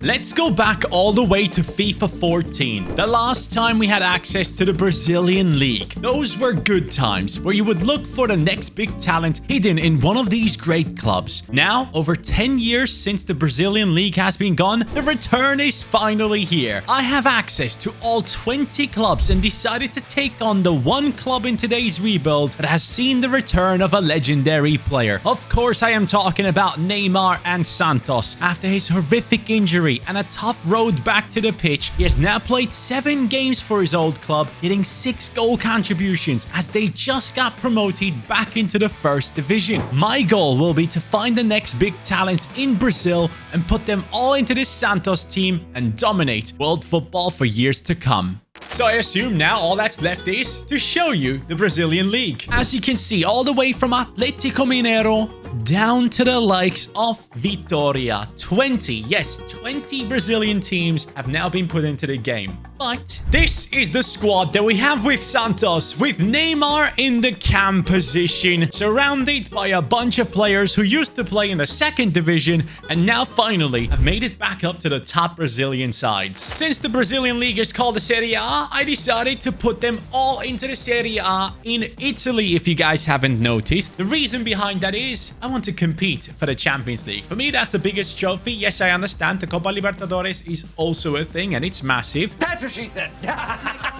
Let's go back all the way to FIFA 14, the last time we had access to the Brazilian League. Those were good times, where you would look for the next big talent hidden in one of these great clubs. Now, over 10 years since the Brazilian League has been gone, the return is finally here. I have access to all 20 clubs and decided to take on the one club in today's rebuild that has seen the return of a legendary player. Of course, I am talking about Neymar and Santos. After his horrific injury and a tough road back to the pitch, he has now played 7 games for his old club, hitting 6 goal contributions as they just got promoted back into the first division. My goal will be to find the next big talents in Brazil and put them all into this Santos team and dominate world football for years to come. So I assume now all that's left is to show you the Brazilian League. As you can see, all the way from Atlético Mineiro down to the likes of Vitória. 20 Brazilian teams have now been put into the game. But this is the squad that we have with Santos, with Neymar in the cam position, surrounded by a bunch of players who used to play in the second division and now finally have made it back up to the top Brazilian sides. Since the Brazilian League is called the Serie A, I decided to put them all into the Serie A in Italy, if you guys haven't noticed. The reason behind that is I want to compete for the Champions League. For me, that's the biggest trophy. Yes, I understand the Copa Libertadores is also a thing and it's massive. That's what she said.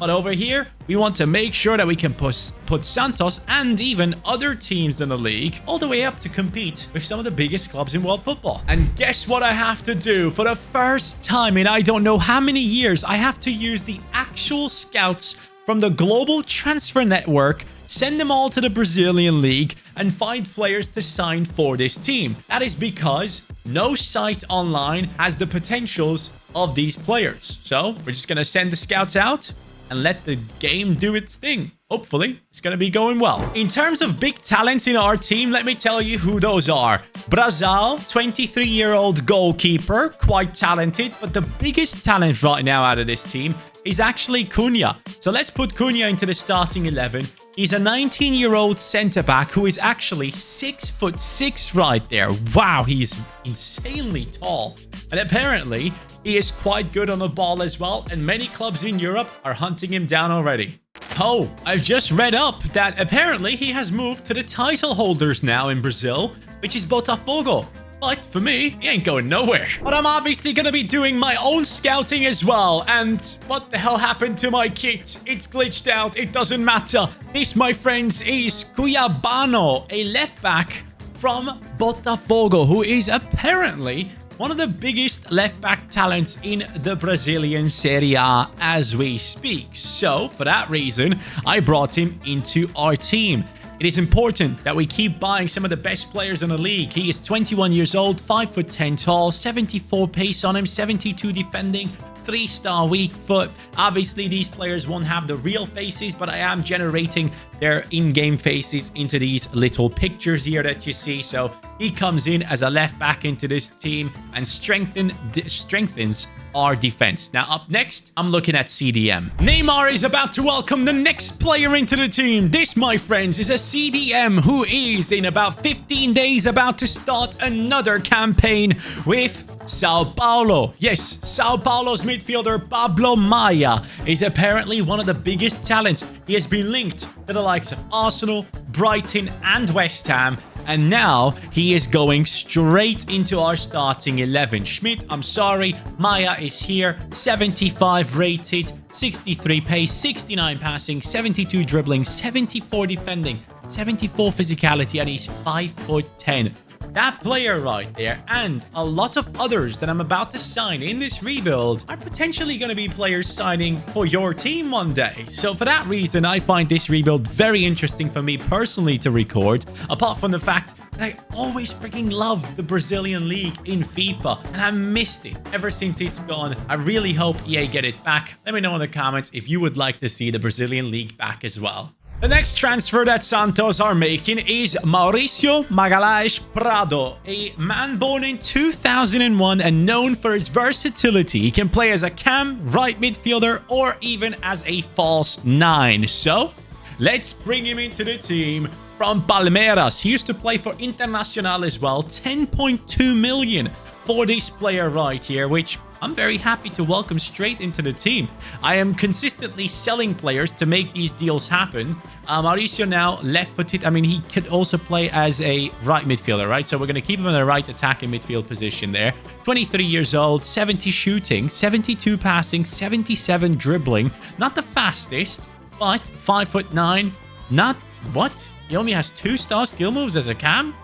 But over here, we want to make sure that we can put Santos and even other teams in the league all the way up to compete with some of the biggest clubs in world football. And guess what I have to do? For the first time in I don't know how many years, I have to use the actual scouts from the global transfer network, send them all to the Brazilian League, and find players to sign for this team. That is because no site online has the potentials of these players. So we're just going to send the scouts out and let the game do its thing. Hopefully, it's going to be going well. In terms of big talents in our team, let me tell you who those are. Brazal, 23-year-old goalkeeper, quite talented, but the biggest talent right now out of this team is actually Cunha. So let's put Cunha into the starting 11. He's a 19-year-old centre-back who is actually 6'6" right there. Wow, he's insanely tall. And apparently, he is quite good on the ball as well, and many clubs in Europe are hunting him down already. Oh, I've just read up that apparently he has moved to the title holders now in Brazil, which is Botafogo. But for me, he ain't going nowhere. But I'm obviously going to be doing my own scouting as well. And what the hell happened to my kit? It's glitched out. It doesn't matter. This, my friends, is Cuiabano, a left back from Botafogo, who is apparently one of the biggest left-back talents in the Brazilian Serie A as we speak. So, for that reason, I brought him into our team. It is important that we keep buying some of the best players in the league. He is 21 years old, 5'10" tall, 74 pace on him, 72 defending, 3-star weak foot. Obviously, these players won't have the real faces, but I am generating their in-game faces into these little pictures here that you see. So he comes in as a left back into this team and strengthens our defense. Now, up next, I'm looking at CDM. Neymar is about to welcome the next player into the team. This, my friends, is a CDM who is, in about 15 days, about to start another campaign with Sao Paulo. Yes, Sao Paulo's midfielder Pablo Maia is apparently one of the biggest talents. He has been linked to the likes of Arsenal, Brighton, and West Ham. And now he is going straight into our starting 11. Schmidt, I'm sorry. Maya is here. 75 rated, 63 pace, 69 passing, 72 dribbling, 74 defending, 74 physicality, and he's 5'10". That player right there and a lot of others that I'm about to sign in this rebuild are potentially going to be players signing for your team one day. So for that reason, I find this rebuild very interesting for me personally to record, apart from the fact that I always freaking loved the Brazilian League in FIFA and I missed it ever since it's gone. I really hope EA get it back. Let me know in the comments if you would like to see the Brazilian League back as well. The next transfer that Santos are making is Mauricio Magalhães Prado, a man born in 2001 and known for his versatility. He can play as a cam, right midfielder, or even as a false 9. So, let's bring him into the team from Palmeiras. He used to play for Internacional as well. 10.2 million for this player right here, which I'm very happy to welcome straight into the team. I am consistently selling players to make these deals happen. Mauricio now left-footed. I mean, he could also play as a right midfielder, right? So we're going to keep him in the right attacking midfield position there. 23 years old, 70 shooting, 72 passing, 77 dribbling. Not the fastest, but 5'9". Not... What? He only has 2-star skill moves as a cam?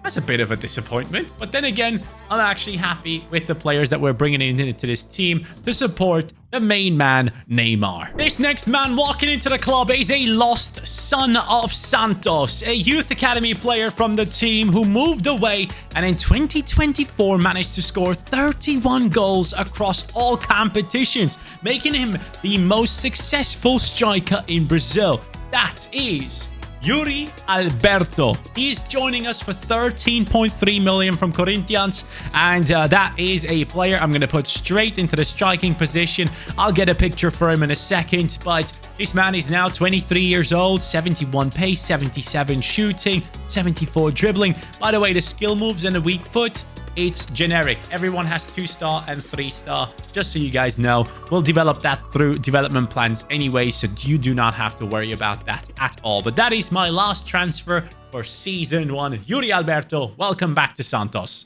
That's a bit of a disappointment. But then again, I'm actually happy with the players that we're bringing into this team to support the main man, Neymar. This next man walking into the club is a lost son of Santos, a youth academy player from the team who moved away and in 2024 managed to score 31 goals across all competitions, making him the most successful striker in Brazil. That is Yuri Alberto. He's joining us for 13.3 million from Corinthians, and that is a player I'm going to put straight into the striking position. I'll get a picture for him in a second, but this man is now 23 years old, 71 pace, 77 shooting, 74 dribbling. By the way, the skill moves and the weak foot, it's generic. Everyone has 2-star and 3-star, just so you guys know. We'll develop that through development plans anyway, so you do not have to worry about that at all. But that is my last transfer for Season 1. Yuri Alberto, welcome back to Santos.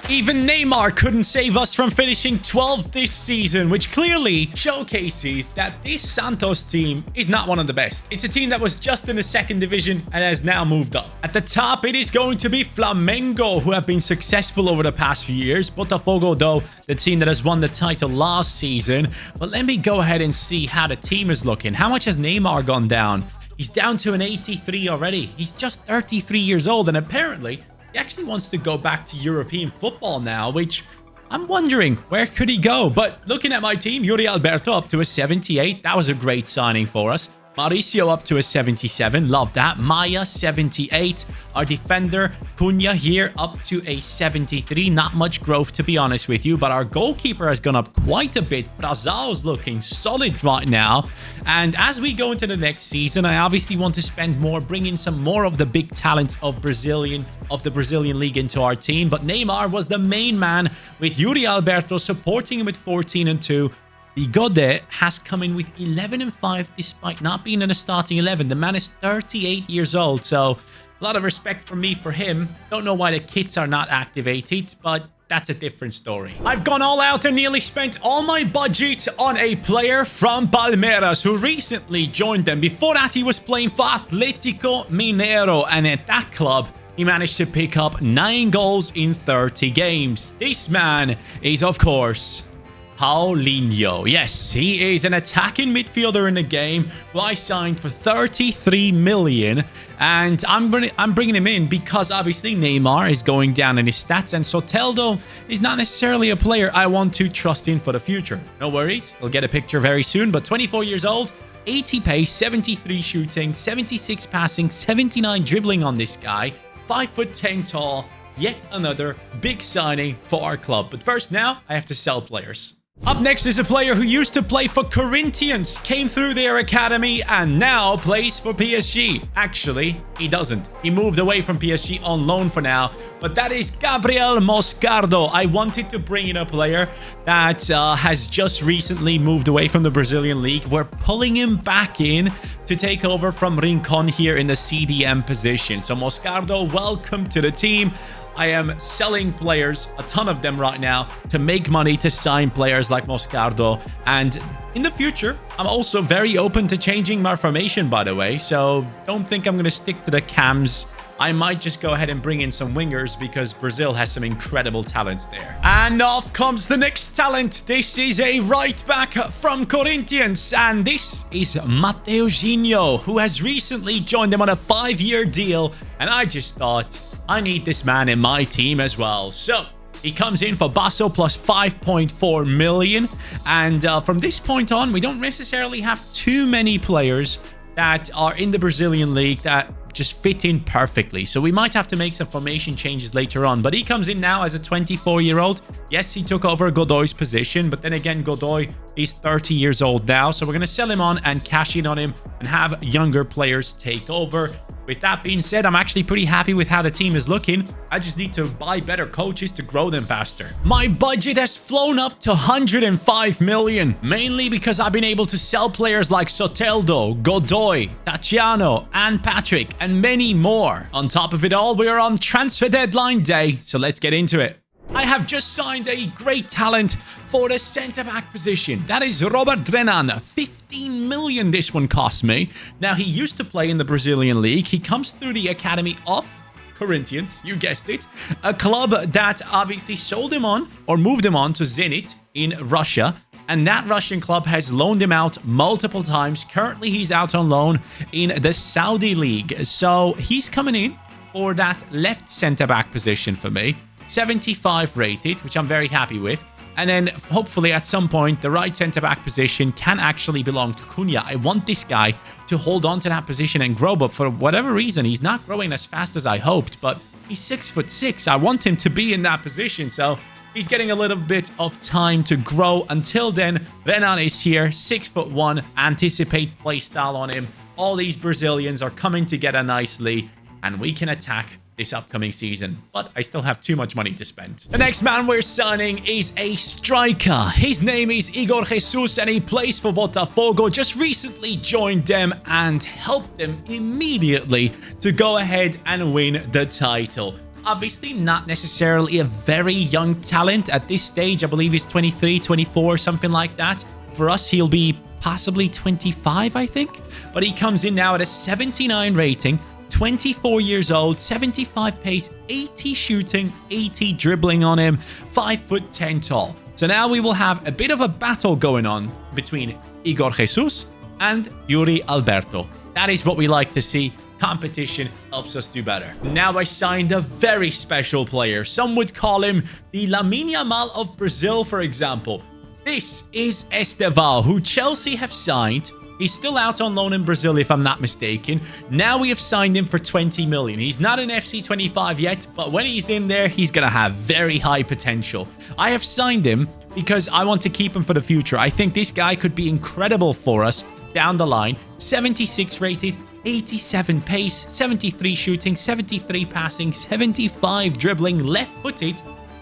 Even Neymar couldn't save us from finishing 12th this season, which clearly showcases that this Santos team is not one of the best. It's a team that was just in the 2nd division and has now moved up. At the top, it is going to be Flamengo, who have been successful over the past few years. Botafogo, though, the team that has won the title last season. But let me go ahead and see how the team is looking. How much has Neymar gone down? He's down to an 83 already. He's just 33 years old, and apparently he actually wants to go back to European football now, which I'm wondering, where could he go? But looking at my team, Yuri Alberto up to a 78. That was a great signing for us. Mauricio up to a 77. Love that. Maya, 78. Our defender, Cunha, here up to a 73. Not much growth, to be honest with you, but our goalkeeper has gone up quite a bit. Brazal's looking solid right now. And as we go into the next season, I obviously want to spend more, bring in some more of the big talents of the Brazilian league into our team. But Neymar was the main man, with Yuri Alberto supporting him with 14-2. Bigode has come in with 11-5 despite not being in a starting 11. The man is 38 years old, so a lot of respect from me for him. Don't know why the kits are not activated, but that's a different story. I've gone all out and nearly spent all my budget on a player from Palmeiras who recently joined them. Before that, he was playing for Atlético Mineiro, and at that club, he managed to pick up 9 goals in 30 games. This man is, of course, Paulinho. Yes, he is an attacking midfielder in the game who I signed for 33 million, and I'm bringing him in because obviously Neymar is going down in his stats, and Soteldo is not necessarily a player I want to trust in for the future. No worries, we'll get a picture very soon, but 24 years old, 80 pace, 73 shooting, 76 passing, 79 dribbling on this guy, 5'10" tall. Yet another big signing for our club. But first now, I have to sell players. Up next is a player who used to play for Corinthians, came through their academy, and now plays for PSG. Actually, he doesn't. He moved away from PSG on loan for now, but that is Gabriel Moscardo. I wanted to bring in a player that has just recently moved away from the Brazilian league. We're pulling him back in to take over from Rincon here in the CDM position. So Moscardo, welcome to the team. I am selling players, a ton of them right now, to make money to sign players like Moscardo. And in the future, I'm also very open to changing my formation, by the way. So don't think I'm going to stick to the cams. I might just go ahead and bring in some wingers because Brazil has some incredible talents there. And off comes the next talent. This is a right back from Corinthians, and this is Mateuzinho, who has recently joined them on a 5-year deal. And I just thought, I need this man in my team as well. So he comes in for Basso plus 5.4 million. And from this point on, we don't necessarily have too many players that are in the Brazilian league that just fit in perfectly. So we might have to make some formation changes later on. But he comes in now as a 24-year-old. Yes, he took over Godoy's position, but then again, Godoy is 30 years old now. So we're going to sell him on and cash in on him and have younger players take over. with that being said, I'm actually pretty happy with how the team is looking. I just need to buy better coaches to grow them faster. My budget has flown up to 105 million, mainly because I've been able to sell players like Soteldo, Godoy, Tachiano, and Patrick, and many more. On top of it all, we are on transfer deadline day, so let's get into it. I have just signed a great talent for the centre-back position. That is Robert Renan. 15 million this one cost me. Now, he used to play in the Brazilian league. He comes through the academy of Corinthians, you guessed it. A club that obviously sold him on or moved him on to Zenit in Russia. And that Russian club has loaned him out multiple times. Currently, he's out on loan in the Saudi league. So he's coming in for that left centre-back position for me. 75 rated, which I'm very happy with. And then hopefully at some point, the right centre-back position can actually belong to Cunha. I want this guy to hold on to that position and grow, but for whatever reason, he's not growing as fast as I hoped. But he's 6'6". I want him to be in that position, so he's getting a little bit of time to grow. Until then, Renan is here, 6'1". Anticipate playstyle on him. All these Brazilians are coming together nicely, and we can attack this upcoming season, but I still have too much money to spend. The next man we're signing is a striker. His name is Igor Jesus, and he plays for Botafogo. Just recently joined them and helped them immediately to go ahead and win the title. Obviously, not necessarily a very young talent at this stage. I believe he's 23, 24, something like that. For us, he'll be possibly 25, I think. But he comes in now at a 79 rating. 24 years old, 75 pace, 80 shooting, 80 dribbling on him, 5'10" tall. So now we will have a bit of a battle going on between Igor Jesus and Yuri Alberto. That is what we like to see. Competition helps us do better. Now I signed a very special player. Some would call him the Lamine Yamal of Brazil, for example. This is Estevão, who Chelsea have signed. He's still out on loan in Brazil, if I'm not mistaken. Now we have signed him for 20 million. He's not an FC25 yet, but when he's in there, he's going to have very high potential. I have signed him because I want to keep him for the future. I think this guy could be incredible for us down the line. 76 rated, 87 pace, 73 shooting, 73 passing, 75 dribbling, left-footed,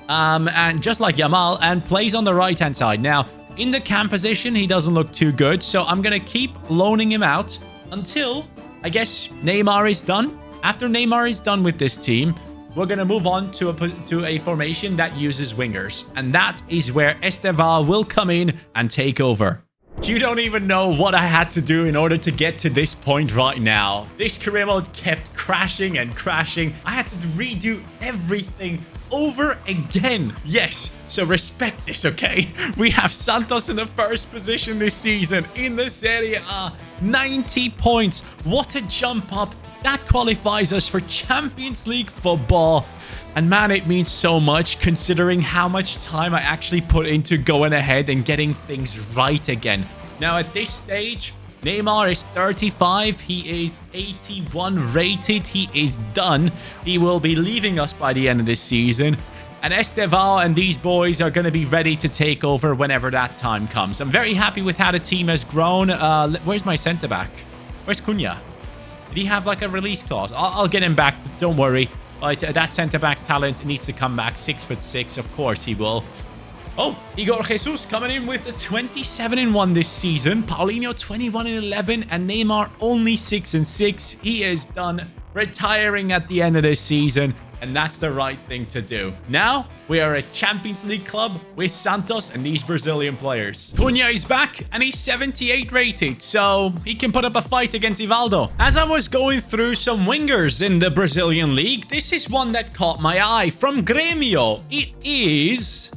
and just like Yamal, and plays on the right-hand side. Now, in the cam position, he doesn't look too good, so I'm going to keep loaning him out until, I guess, Neymar is done. After Neymar is done with this team, we're going to move on to a formation that uses wingers, and that is where Estevão will come in and take over. You don't even know what I had to do in order to get to this point right now. This career mode kept crashing and crashing. I had to redo everything over again. Yes, so respect this, okay? We have Santos in the first position this season in the Serie A. 90 points. What a jump up. That qualifies us for Champions League football. And man, it means so much considering how much time I actually put into going ahead and getting things right again. Now, at this stage, Neymar is 35. He is 81 rated. He is done. He will be leaving us by the end of this season. And Estevão and these boys are going to be ready to take over whenever that time comes. I'm very happy with how the team has grown. Where's my centre-back? Where's Cunha? Did he have like a release clause? I'll get him back. Don't worry. But that centre-back talent needs to come back. 6'6". Of course he will. Oh, Igor Jesus coming in with a 27-1 this season. Paulinho 21-11, and Neymar only 6-6. He is done, retiring at the end of this season, and that's the right thing to do. Now, we are a Champions League club with Santos and these Brazilian players. Cunha is back, and he's 78 rated, so he can put up a fight against Ivaldo. As I was going through some wingers in the Brazilian league, this is one that caught my eye from Grêmio. It is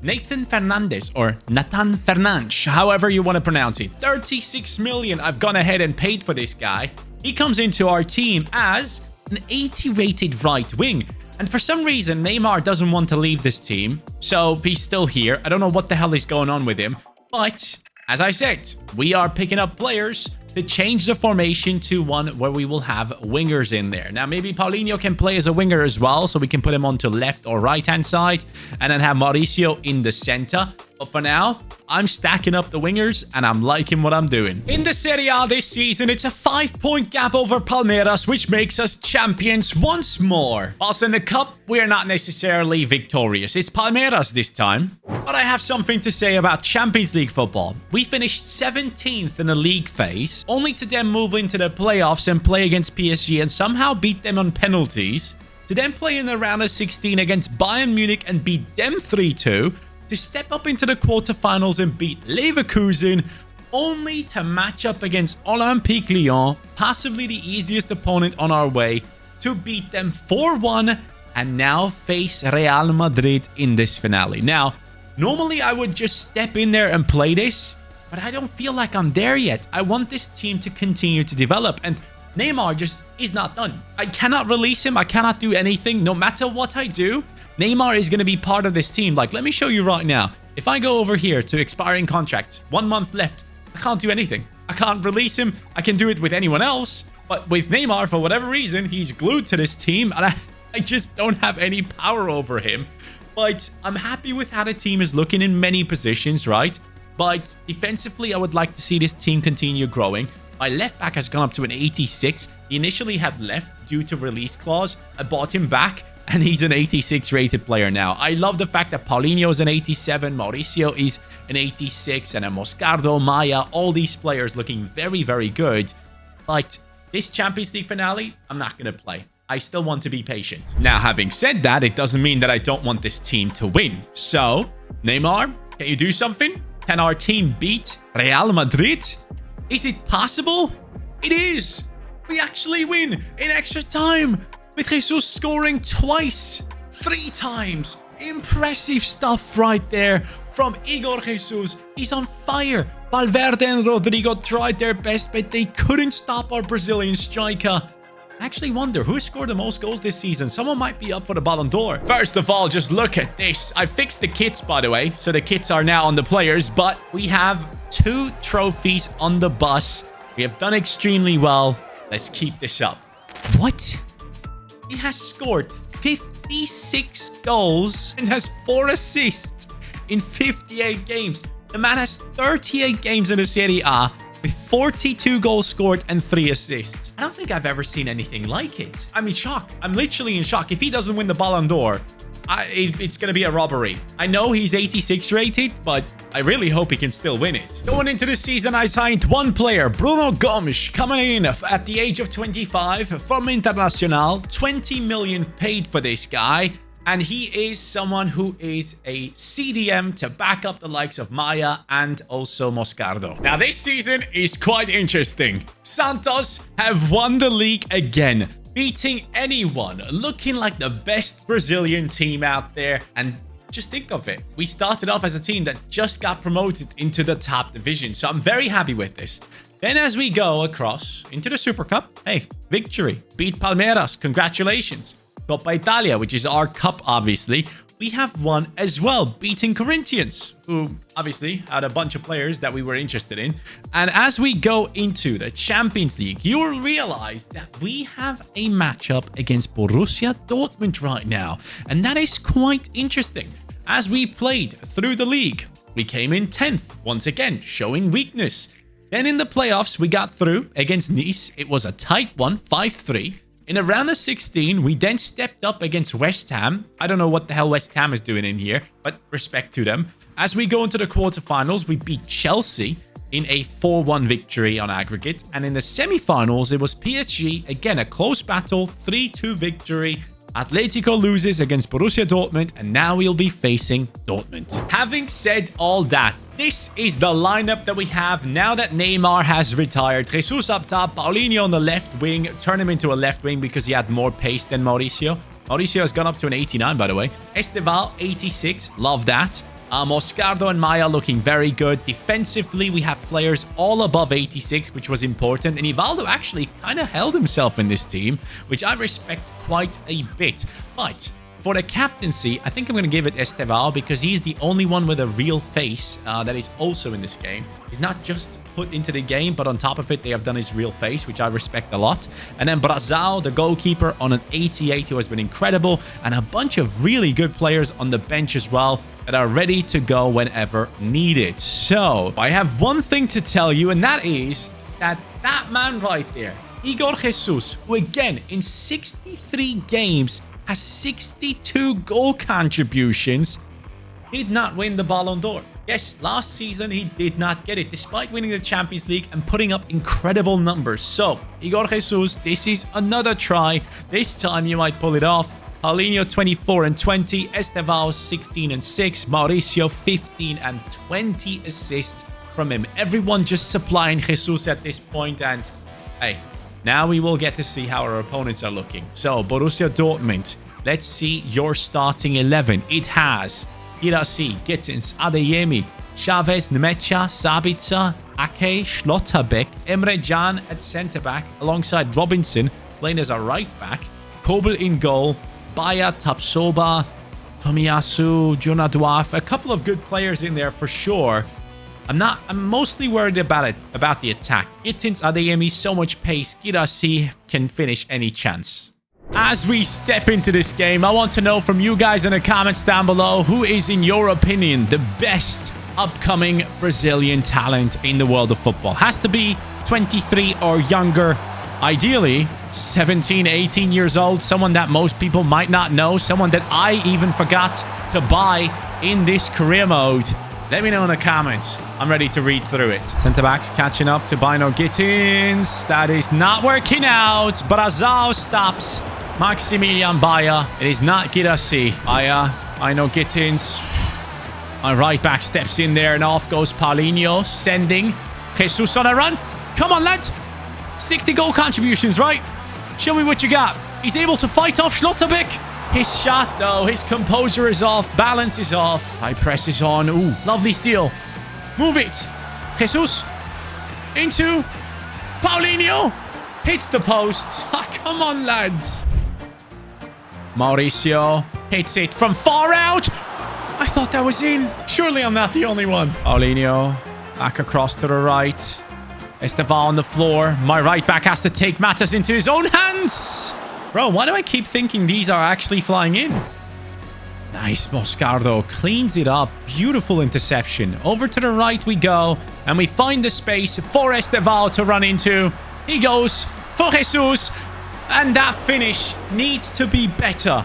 Nathan Fernandes, or Nathan Fernandes, however you want to pronounce it. 36 million. I've gone ahead and paid for this guy. He comes into our team as an 80 rated right wing. And for some reason, Neymar doesn't want to leave this team. So he's still here. I don't know what the hell is going on with him. But as I said, we are picking up players to change the formation to one where we will have wingers in there. Now, maybe Paulinho can play as a winger as well, so we can put him onto left or right-hand side, and then have Mauricio in the center. But for now, I'm stacking up the wingers, and I'm liking what I'm doing. In the Serie A this season, it's a 5-point gap over Palmeiras, which makes us champions once more. Whilst in the cup, we are not necessarily victorious. It's Palmeiras this time. But I have something to say about Champions League football. We finished 17th in the league phase, only to then move into the playoffs and play against PSG and somehow beat them on penalties, to then play in the round of 16 against Bayern Munich and beat them 3-2, to step up into the quarterfinals and beat Leverkusen, only to match up against Olympique Lyon, possibly the easiest opponent on our way, to beat them 4-1 and now face Real Madrid in this finale. Now, normally I would just step in there and play this, but I don't feel like I'm there yet. I want this team to continue to develop, and Neymar just is not done. I cannot release him. I cannot do anything. No matter what I do, Neymar is going to be part of this team. Like, let me show you right now. If I go over here to expiring contracts, 1 month left, I can't do anything. I can't release him. I can do it with anyone else, but with Neymar, for whatever reason, he's glued to this team, and I just don't have any power over him. But I'm happy with how the team is looking in many positions, right? But defensively, I would like to see this team continue growing. My left back has gone up to an 86. He initially had left due to release clause. I bought him back, and he's an 86 rated player now. I love the fact that Paulinho is an 87, Mauricio is an 86, and a Moscardo, Maya, all these players looking very, very good. But this Champions League finale, I'm not going to play. I still want to be patient. Now, having said that, it doesn't mean that I don't want this team to win. So, Neymar, can you do something? Can our team beat Real Madrid? Is it possible? It is. We actually win in extra time with Jesus scoring twice, 3 times. Impressive stuff right there from Igor Jesus. He's on fire. Valverde and Rodrigo tried their best, but they couldn't stop our Brazilian striker. I actually wonder who scored the most goals this season. Someone might be up for the Ballon d'Or. First of all, just look at this. I fixed the kits, by the way, so the kits are now on the players, but we have 2 trophies on the bus. We have done extremely well. Let's keep this up. What? He has scored 56 goals and has 4 assists in 58 games. The man has 38 games in the Serie A with 42 goals scored and 3 assists. I don't think I've ever seen anything like it. I'm in shock. I'm literally in shock. If he doesn't win the Ballon d'Or, it's going to be a robbery. I know he's 86 rated, but I really hope he can still win it. Going into the season, I signed 1 player, Bruno Gomes, coming in at the age of 25 from Internacional. 20 million paid for this guy. And he is someone who is a CDM to back up the likes of Maya and also Moscardo. Now, this season is quite interesting. Santos have won the league again, beating anyone, looking like the best Brazilian team out there. And just think of it. We started off as a team that just got promoted into the top division. So I'm very happy with this. Then as we go across into the Super Cup, hey, victory. Beat Palmeiras. Congratulations. Coppa Italia, which is our cup, obviously, we have won as well, beating Corinthians, who obviously had a bunch of players that we were interested in. And as we go into the Champions League, you will realize that we have a matchup against Borussia Dortmund right now. And that is quite interesting. As we played through the league, we came in 10th, once again, showing weakness. Then in the playoffs, we got through against Nice. It was a tight one, 5-3. In a round of 16, we then stepped up against West Ham. I don't know what the hell West Ham is doing in here, but respect to them. As we go into the quarterfinals, we beat Chelsea in a 4-1 victory on aggregate. And in the semifinals, it was PSG. Again, a close battle, 3-2 victory. Atletico loses against Borussia Dortmund, and now we'll be facing Dortmund. Having said all that, this is the lineup that we have now that Neymar has retired. Jesus up top, Paulinho on the left wing. Turn him into a left wing because he had more pace than Mauricio. Mauricio has gone up to an 89, by the way. Esteval, 86. Love that. Moscardo and Maya looking very good. Defensively, we have players all above 86, which was important. And Ivaldo actually kind of held himself in this team, which I respect quite a bit. But For the captaincy, I think I'm going to give it Estevao because he's the only one with a real face that is also in this game. He's not just put into the game, but on top of it, they have done his real face, which I respect a lot. And then Brazao, the goalkeeper, on an 88, who has been incredible. And a bunch of really good players on the bench as well that are ready to go whenever needed. So, I have one thing to tell you, and that is that man right there, Igor Jesus, who again, in 63 games, has 62 goal contributions, did not win the Ballon d'Or. Yes, last season he did not get it, despite winning the Champions League and putting up incredible numbers. So, Igor Jesus, this is another try. This time you might pull it off. Paulinho 24 and 20, Estevao 16 and 6, Mauricio 15 and 20 assists from him. Everyone just supplying Jesus at this point, and hey, now we will get to see how our opponents are looking. So, Borussia Dortmund, let's see your starting 11. It has Girassi, Gittins, Adeyemi, Chavez, Nemecha, Sabitzer, Ake, Schlotterbeck, Emre Can at centre-back, alongside Robinson, playing as a right-back, Kobel in goal, Bayer, Tapsoba, Tomiyasu, Jonah Duaf, a couple of good players in there for sure. I'm mostly worried about the attack. Gittins, Adeyemi, so much pace. Girassi can finish any chance. As we step into this game, I want to know from you guys in the comments down below, who is, in your opinion, the best upcoming Brazilian talent in the world of football? Has to be 23 or younger. Ideally, 17, 18 years old. Someone that most people might not know. Someone that I even forgot to buy in this career mode. Let me know in the comments. I'm ready to read through it. Centre-backs catching up to Bino Gittins. That is not working out. Brazao stops Maximilian Bayer. It is not Girassi. Bayer, Bino Gittins. My right back steps in there and off goes Paulinho, sending Jesus on a run. Come on, lad. 60 goal contributions, right? Show me what you got. He's able to fight off Schlotterbeck. His shot, though, his composure is off. Balance is off. High press is on. Ooh, lovely steal. Move it. Jesus. Into Paulinho. Hits the post. Ah, come on, lads. Mauricio hits it from far out. I thought that was in. Surely I'm not the only one. Paulinho back across to the right. Estevao on the floor. My right back has to take matters into his own hands. Bro, why do I keep thinking these are actually flying in? Nice, Moscardo cleans it up. Beautiful interception. Over to the right we go. And we find the space for Estevao to run into. He goes for Jesus. And that finish needs to be better.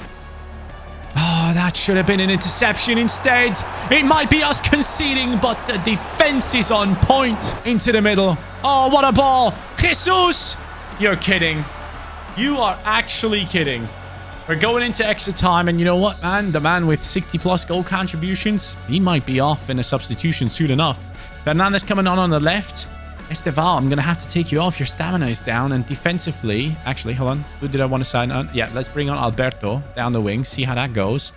Oh, that should have been an interception instead. It might be us conceding, but the defense is on point. Into the middle. Oh, what a ball. Jesus! You're kidding. You are actually kidding. We're going into extra time, and you know what, man? The man with 60-plus goal contributions, he might be off in a substitution soon enough. Fernandez coming on the left. Estevao, I'm going to have to take you off. Your stamina is down, and defensively... Actually, hold on. Who did I want to sign on? Yeah, let's bring on Alberto down the wing, see how that goes.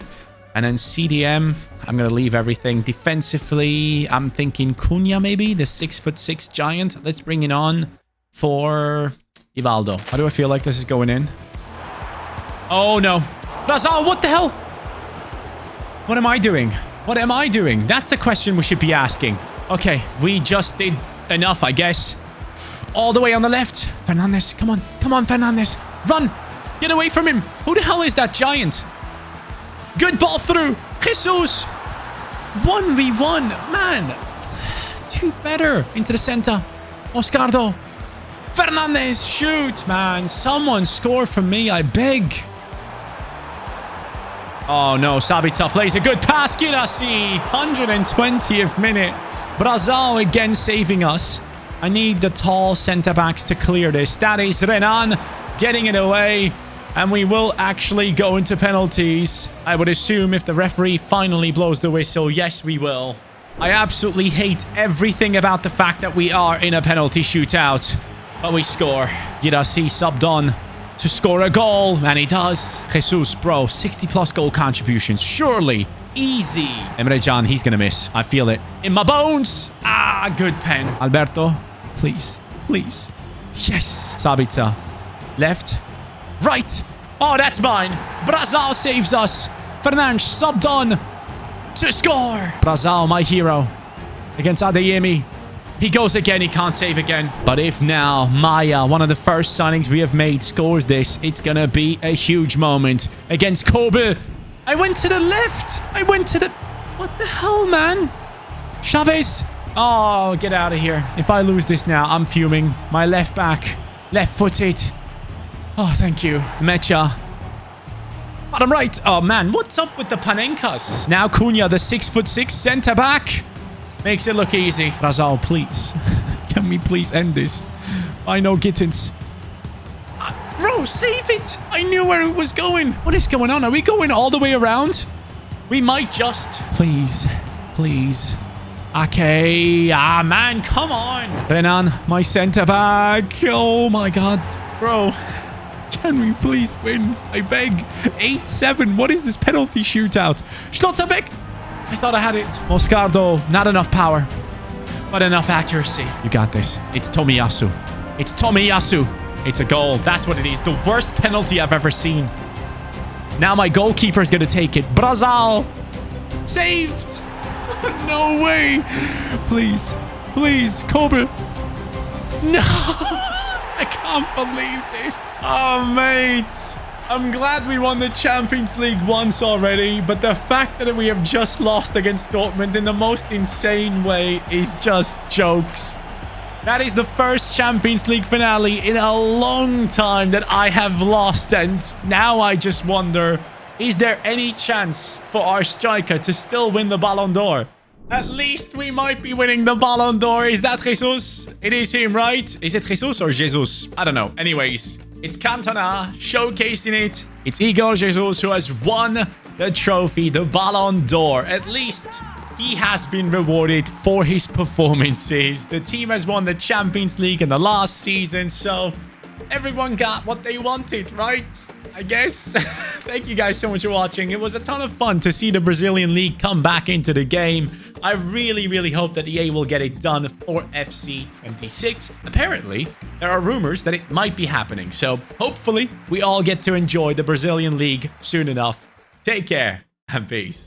And then CDM, I'm going to leave everything. Defensively, I'm thinking Cunha maybe, the 6'6" giant. Let's bring it on for... Ivaldo. How do I feel like this is going in? Oh, no. Brazao, what the hell? What am I doing? What am I doing? That's the question we should be asking. Okay, we just did enough, I guess. All the way on the left. Fernandez, come on. Come on, Fernandez. Run. Get away from him. Who the hell is that giant? Good ball through. Jesus. 1v1. Man. Do better. Into the center. Moscardo. Fernandez, shoot, man. Someone score for me, I beg. Oh, no. Sabitzer plays a good pass. Girassi, 120th minute. Brazao again saving us. I need the tall centre-backs to clear this. That is Renan getting it away. And we will actually go into penalties. I would assume if the referee finally blows the whistle. Yes, we will. I absolutely hate everything about the fact that we are in a penalty shootout. But we score. Girassi subbed on to score a goal. And he does. Jesus, bro. 60-plus goal contributions. Surely. Easy. Emre Can, he's going to miss. I feel it. In my bones. Ah, good pen. Alberto. Please. Please. Yes. Sabitzer. Left. Right. Oh, that's mine. Brazil saves us. Fernandes subbed on to score. Brazil, my hero, against Adeyemi. He goes again. He can't save again. But if now Maya, one of the first signings we have made, scores this, it's going to be a huge moment against Kobe. I went to the left. I went to the... What the hell, man? Chavez. Oh, get out of here. If I lose this now, I'm fuming. My left back. Left-footed. Oh, thank you. Mecha. Bottom right. Oh, man. What's up with the Panenkas? Now Cunha, the 6'6" centre-back. Makes it look easy. Brazil, please. Can we please end this? I know Gittins. Bro, save it. I knew where it was going. What is going on? Are we going all the way around? We might just. Please. Please. Okay. Ah, man. Come on. Renan, my centre-back. Oh, my God. Bro. Can we please win? I beg. 8-7. What is this penalty shootout? Schlotterbeck. I thought I had it. Moscardo. Not enough power. But enough accuracy. You got this. It's Tomiyasu. It's Tomiyasu. It's a goal. That's what it is. The worst penalty I've ever seen. Now my goalkeeper is going to take it. Brazil. Saved. No way. Please. Please. Kobe. No. I can't believe this. Oh, mate. I'm glad we won the Champions League once already, but the fact that we have just lost against Dortmund in the most insane way is just jokes. That is the first Champions League finale in a long time that I have lost, and now I just wonder, is there any chance for our striker to still win the Ballon d'Or? At least we might be winning the Ballon d'Or. Is that Jesus? It is him, right? Is it Jesus or Jesus? I don't know. Anyways, it's Cantona showcasing it. It's Igor Jesus who has won the trophy, the Ballon d'Or. At least he has been rewarded for his performances. The team has won the Champions League in the last season, so everyone got what they wanted, right? I guess. Thank you guys so much for watching. It was a ton of fun to see the Brazilian League come back into the game. I really hope that EA will get it done for FC 26. Apparently, there are rumors that it might be happening. So hopefully, we all get to enjoy the Brazilian League soon enough. Take care and peace.